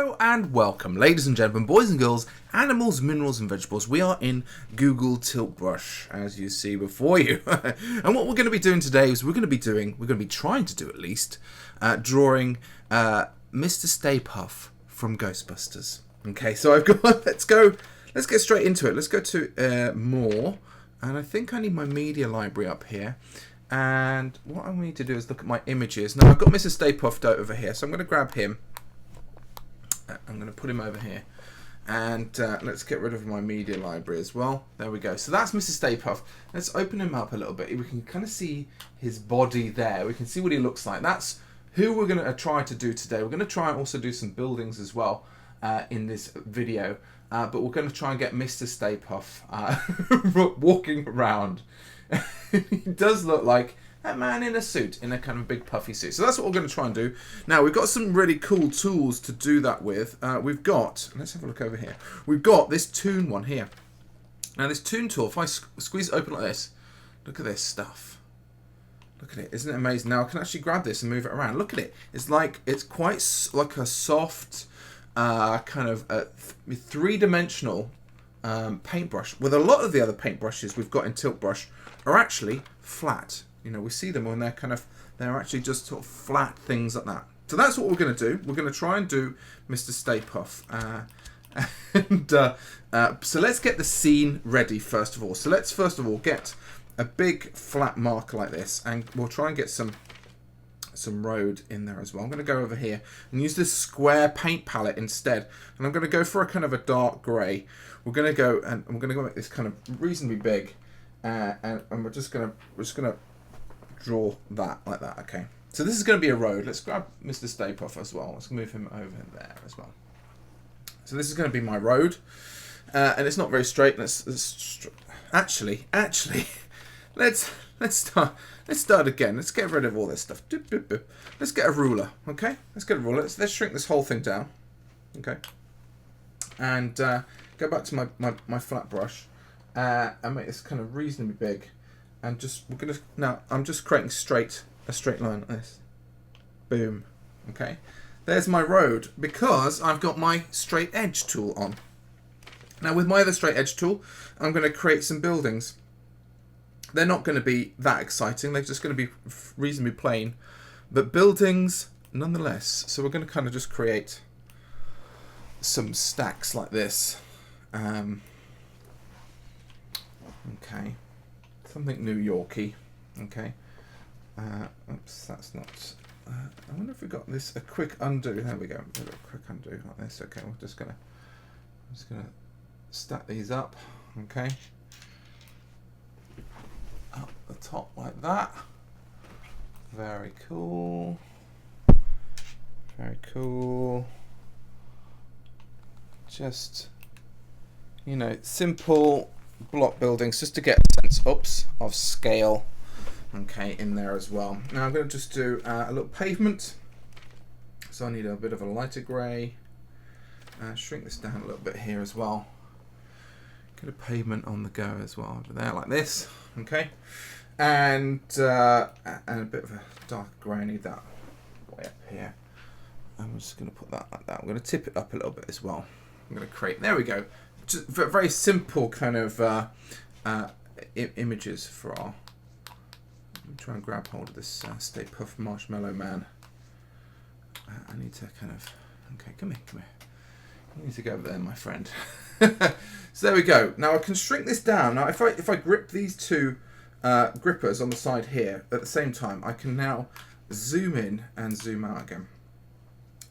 Hello and welcome, ladies and gentlemen, boys and girls, animals, minerals and vegetables. We are in Google Tilt Brush, as you see before you. And what we're going to be doing today is we're going to be trying to do at least, drawing Mr. Stay Puft from Ghostbusters. Okay, so I've got, let's get straight into it. Let's go to more, and I think I need my media library up here. And what I need to do is look at my images. Now I've got Mr. Stay Puft over here, so I'm going to grab him. I'm going to put him over here, and let's get rid of my media library as well. There we go. So that's Mr. Stay Puft. Let's open him up a little bit. We can kind of see his body there. We can see what he looks like. That's who we're going to try to do today. We're going to try and also do some buildings as well in this video, but we're going to try and get Mr. Stay Puft walking around. He does look like a man in a suit, in a kind of big puffy suit. So that's what we're going to try and do. Now, we've got some really cool tools to do that with. We've got, let's have a look over here. We've got this toon one here. Now, this toon tool, if I squeeze it open like this, look at this stuff. Look at it. Isn't it amazing? Now, I can actually grab this and move it around. Look at it. It's quite like a soft, kind of three-dimensional paintbrush. With a lot of the other paintbrushes we've got in Tilt Brush are actually flat. You know, we see them when they're actually just sort of flat things like that. So that's what we're going to do. We're going to try and do Mr. Stay Puft. So let's get the scene ready first of all. So let's first of all get a big flat marker like this, and we'll try and get some road in there as well. I'm going to go over here and use this square paint palette instead, and I'm going to go for a kind of a dark grey. We're going to go and we're going to make this kind of reasonably big, and we're just going to draw that like that. Okay, so this is going to be a road. Let's grab Mr. Stay Puft as well. Let's move him over there as well. So this is going to be my road, and it's not very straight. Actually, let's start again. Let's get rid of all this stuff. Let's get a ruler. Okay, let's get a ruler. Let's shrink this whole thing down. Okay, and go back to my flat brush and make this kind of reasonably big. And I'm just creating a straight line like this. Boom. Okay. There's my road, because I've got my straight edge tool on. Now with my other straight edge tool, I'm going to create some buildings. They're not going to be that exciting. They're just going to be reasonably plain, but buildings nonetheless. So we're going to kind of just create some stacks like this. Okay. Something New Yorky. Okay. Oops, that's not. I wonder if we got this a quick undo. There we go. A quick undo like this. Okay, I'm just gonna stack these up. Okay. Up the top like that. Very cool. Very cool. Just, simple block buildings, just to get a sense, of scale, okay, in there as well. Now I'm going to just do a little pavement, so I need a bit of a lighter grey. Shrink this down a little bit here as well. Get a pavement on the go as well over there, like this, okay, and a bit of a dark grey. I need that way up here. I'm just going to put that like that. I'm going to tip it up a little bit as well. I'm going to create. There we go. Just very simple kind of images for our. Let me try and grab hold of this Stay Puft Marshmallow Man. I need to kind of. Okay, come here. You need to go over there, my friend. So there we go. Now I can shrink this down. Now if I grip these two grippers on the side here at the same time, I can now zoom in and zoom out again.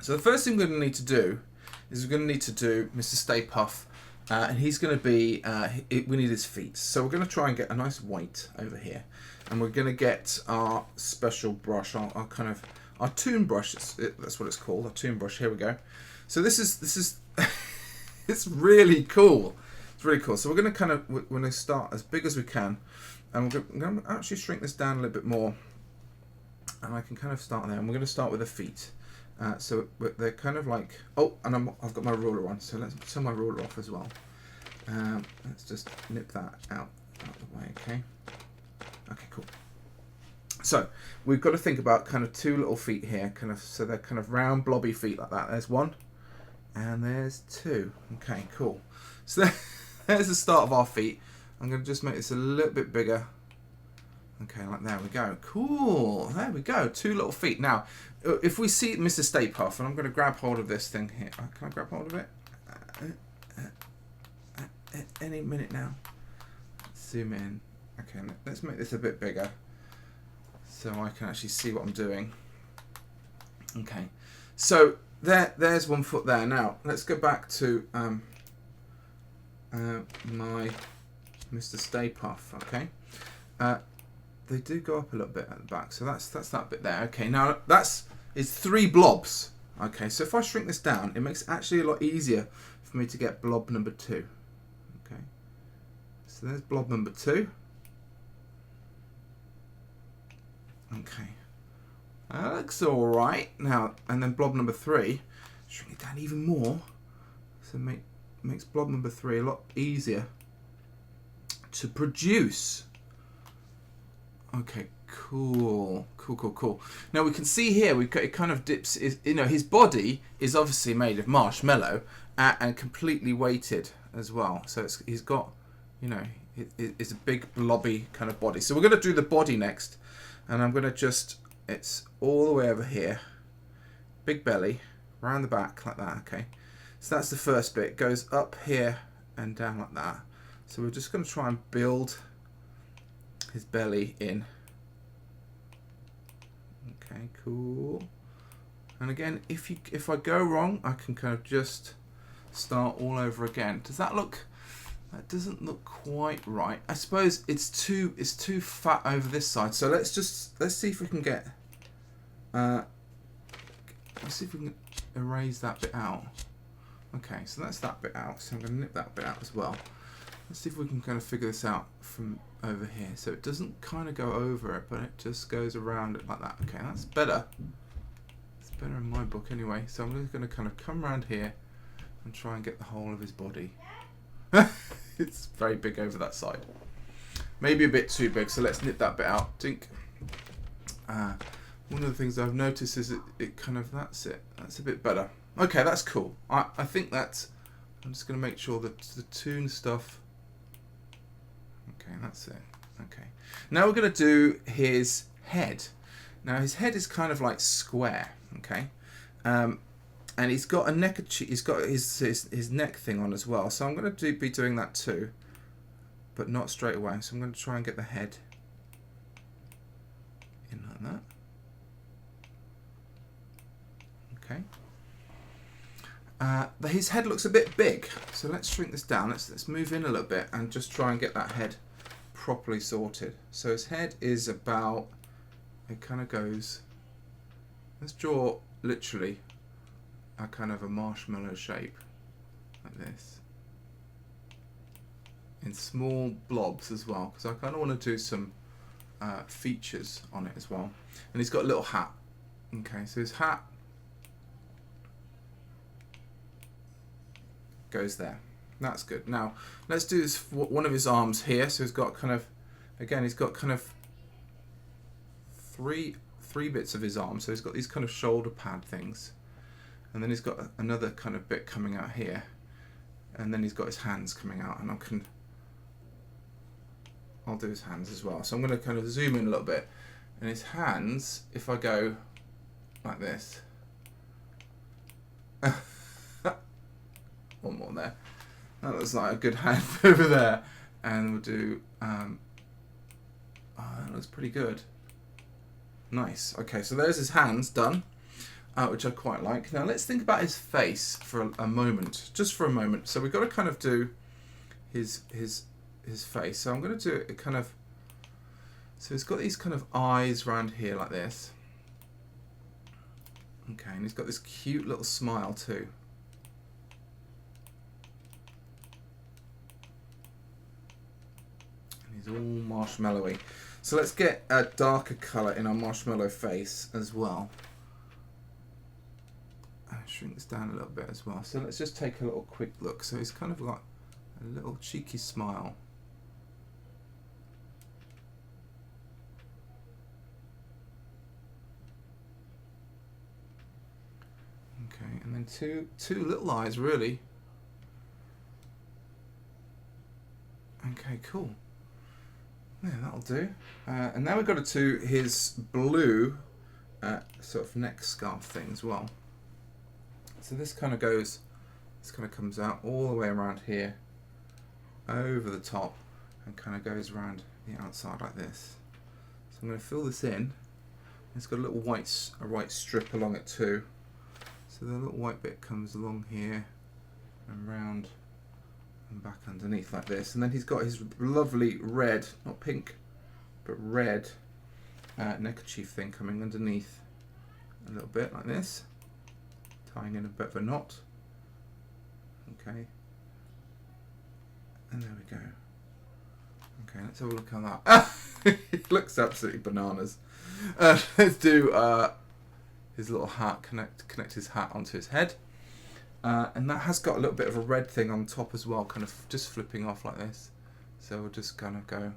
So the first thing we're going to need to do is we're going to need to do Mr. Stay Puft. And he's going to be, we need his feet. So we're going to try and get a nice weight over here. And we're going to get our special brush, our toon brush, that's what it's called, our toon brush. Here we go. So this is, it's really cool. It's really cool. So we're going to start as big as we can. And we're going to actually shrink this down a little bit more. And I can kind of start there. And we're going to start with the feet. So they're kind of like, and I've got my ruler on, so let's turn my ruler off as well. Let's just nip that out the way, okay? Okay, cool. So we've got to think about kind of two little feet here, so they're kind of round, blobby feet like that. There's one, And there's 2. Okay, cool. So there's the start of our feet. I'm going to just make this a little bit bigger. Okay, like there we go. Cool. There we go. 2 little feet. Now, if we see Mr. Stay Puft, and I'm going to grab hold of this thing here. Can I grab hold of it? Any minute now. Zoom in. Okay, let's make this a bit bigger so I can actually see what I'm doing. Okay, so there's 1 foot there. Now let's go back to my Mr. Stay Puft. Okay, they do go up a little bit at the back, so that's that bit there. Okay, now it's 3 blobs. Okay, so if I shrink this down, it makes it actually a lot easier for me to get blob number 2. Okay, so there's blob number 2. Okay, that looks all right. Now, and then blob number 3, shrink it down even more, so makes blob number 3 a lot easier to produce. Okay, cool. Now we can see here it kind of dips. His body is obviously made of marshmallow and completely weighted as well. So he's got, it's a big blobby kind of body. So we're going to do the body next. And I'm going to it's all the way over here. Big belly, around the back like that, okay. So that's the first bit. Goes up here and down like that. So we're just going to try and build his belly in. Okay, cool. And again, if I go wrong, I can kind of just start all over again. Does that look... That doesn't look quite right. I suppose it's too fat over this side. So let's see if we can get let's see if we can erase that bit out. Okay, so that's that bit out. So I'm going to nip that bit out as well. Let's see if we can kind of figure this out from over here. So it doesn't kind of go over it, but it just goes around it like that. Okay, that's better. It's better in my book anyway. So I'm just going to kind of come around here and try and get the whole of his body. It's very big over that side. Maybe a bit too big, so let's nip that bit out. Dink. One of the things I've noticed is it kind of, that's it. That's a bit better. Okay, that's cool. I think that's, I'm just going to make sure that the toon stuff. Okay, that's it. Okay. Now we're going to do his head. Now his head is kind of like square. Okay. And he's got a neck. He's got his neck thing on as well. So I'm going to be doing that too, but not straight away. So I'm going to try and get the head in like that. Okay. His head looks a bit big, so let's shrink this down. Let's move in a little bit and just try and get that head properly sorted. So his head is about. It kind of goes. Let's draw literally a kind of a marshmallow shape like this in small blobs as well, because I kind of want to do some features on it as well. And he's got a little hat. Okay, so his hat goes there. That's good. Now let's do this for one of his arms here. So he's got kind of, again, he's got kind of three bits of his arm. So he's got these kind of shoulder pad things. And then he's got another kind of bit coming out here. And then he's got his hands coming out. And I'll do his hands as well. So I'm going to kind of zoom in a little bit. And his hands, if I go like this. One more there. That looks like a good hand over there. And we'll do... oh, that looks pretty good. Nice. Okay, so there's his hands done. Which I quite like. Now let's think about his face for a moment, just for a moment. So we've got to kind of do his face. So I'm going to do it kind of. So he's got these kind of eyes around here like this. Okay, and he's got this cute little smile too. And he's all marshmallowy. So let's get a darker colour in our marshmallow face as well. Shrink this down a little bit as well. So let's just take a little quick look. So he's kind of got a little cheeky smile. Okay, and then two little eyes, really. Okay, cool. Yeah, that'll do. And now we've got to do his blue sort of neck scarf thing as well. So this kind of goes, this kind of comes out all the way around here, over the top, and kind of goes around the outside like this. So I'm going to fill this in. It's got a little white strip along it too. So the little white bit comes along here and round and back underneath like this. And then he's got his lovely red, not pink, but red neckerchief thing coming underneath a little bit like this, tying in a bit of a knot. Okay. And there we go. Okay, let's have a look at that. It looks absolutely bananas. Let's do his little hat, connect his hat onto his head. And that has got a little bit of a red thing on top as well, kind of just flipping off like this. So we'll just kind of go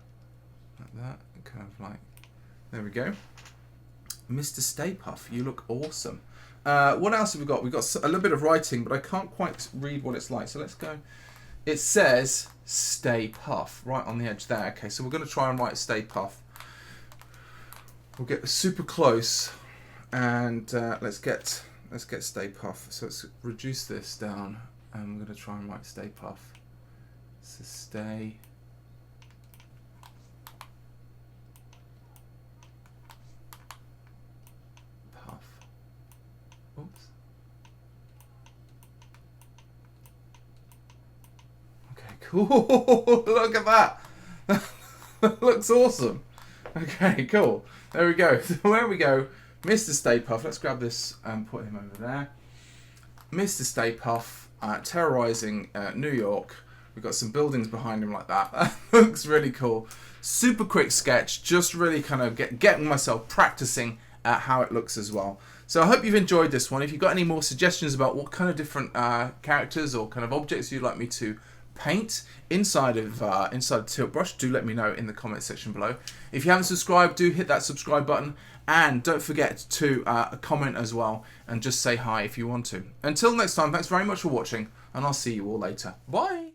like that, and kind of like, there we go. Mr. Stay Puft, you look awesome. What else have we got? We've got a little bit of writing, but I can't quite read what it's like. So let's go. It says Stay Puft right on the edge there. Okay, so we're going to try and write Stay Puft. We'll get super close, and let's get Stay Puft. So let's reduce this down, and we're going to try and write Stay Puft. So Stay Puft. Oops. Okay, cool. Look at that. That looks awesome. Okay, cool. There we go. So there we go. Mr. Stay Puft. Let's grab this and put him over there. Mr. Stay Puft, terrorizing New York. We've got some buildings behind him like that. That looks really cool. Super quick sketch. Just really kind of getting myself practicing how it looks as well. So I hope you've enjoyed this one. If you've got any more suggestions about what kind of different characters or kind of objects you'd like me to paint inside of Tilt Brush, do let me know in the comment section below. If you haven't subscribed, do hit that subscribe button, and don't forget to comment as well and just say hi if you want to. Until next time, thanks very much for watching, and I'll see you all later. Bye.